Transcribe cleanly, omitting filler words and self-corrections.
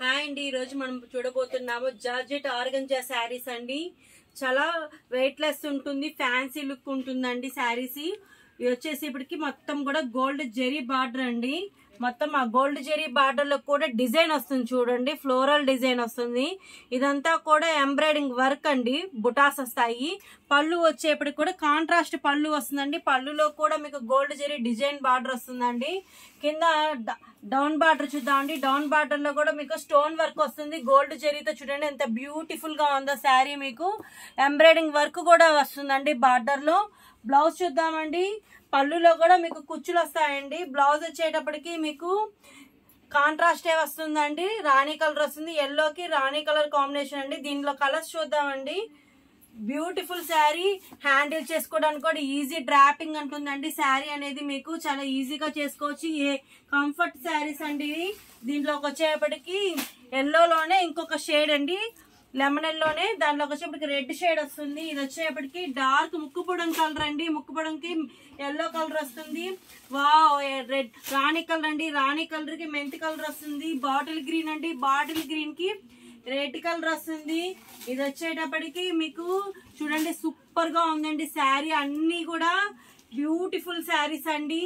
Hi అండి, ఈ రోజు మనం చూడబోతున్నాము జార్జెట్ ఆర్గంజా శారీస్ అండి. చాలా వెయిట్ లెస్ ఉంటుంది, ఫ్యాన్సీ లుక్ ఉంటుందండి శారీస్. ఇవి వచ్చేసి ఇప్పటికి మొత్తం కూడా గోల్డ్ జెరీ బార్డర్ అండి. మొత్తం ఆ గోల్డ్ జెరీ బార్డర్ లో కూడా డిజైన్ వస్తుంది చూడండి, ఫ్లోరల్ డిజైన్ వస్తుంది. ఇదంతా కూడా ఎంబ్రాయిడింగ్ వర్క్ అండి, బుటాస్ వస్తాయి. పళ్ళు వచ్చేప్పటికి కూడా కాంట్రాస్ట్ పళ్ళు వస్తుందండి. పళ్ళులో కూడా మీకు గోల్డ్ జెరీ డిజైన్ బార్డర్ వస్తుందండి. కింద డౌన్ బార్డర్ చూద్దామండి. డౌన్ బార్డర్ లో కూడా మీకు స్టోన్ వర్క్ వస్తుంది, గోల్డ్ జెరీతో. చూడండి ఎంత బ్యూటిఫుల్ గా ఉందో శారీ. మీకు ఎంబ్రాయిడింగ్ వర్క్ కూడా వస్తుందండి బార్డర్ లో. బ్లౌజ్ చూద్దామండి. పళ్ళులో కూడా మీకు కుచ్చులు వస్తాయండి. బ్లౌజ్ వచ్చేటప్పటికి మీకు కాంట్రాస్టే వస్తుందండి, రాణి కలర్ వస్తుంది. ఎల్లోకి రాణి కలర్ కాంబినేషన్ అండి. దీనిలో కలర్స్ చూద్దామండి. బ్యూటిఫుల్ శారీ, హ్యాండిల్ చేసుకోవడానికి కూడా ఈజీ డ్రాపింగ్ ఉంటుందండి. శారీ అనేది మీకు చాలా ఈజీగా చేసుకోవచ్చు. ఏ కంఫర్ట్ శారీస్ అండి. దీంట్లోకి వచ్చేప్పటికి ఎల్లోలోనే ఇంకొక షేడ్ అండి, లెమన్ ఎల్లోనే. దాంట్లోకి వచ్చేప్పటికి రెడ్ షేడ్ వస్తుంది. ఇది వచ్చేప్పటికి డార్క్ ముక్కుపుడం కలర్ అండి. ముక్కుపుడంకి ఎల్లో కలర్ వస్తుంది. వావ్, రెడ్ రాణి కలర్ అండి. రాణి కలర్ కి మెంతి కలర్ వస్తుంది. బాటిల్ గ్రీన్ అండి. బాటిల్ గ్రీన్ కి రెడ్ కలర్ వస్తుంది. ఇది వచ్చేటప్పటికి మీకు చూడండి సూపర్ గా ఉందండి శారీ. అన్ని కూడా బ్యూటిఫుల్ శారీస్ అండి.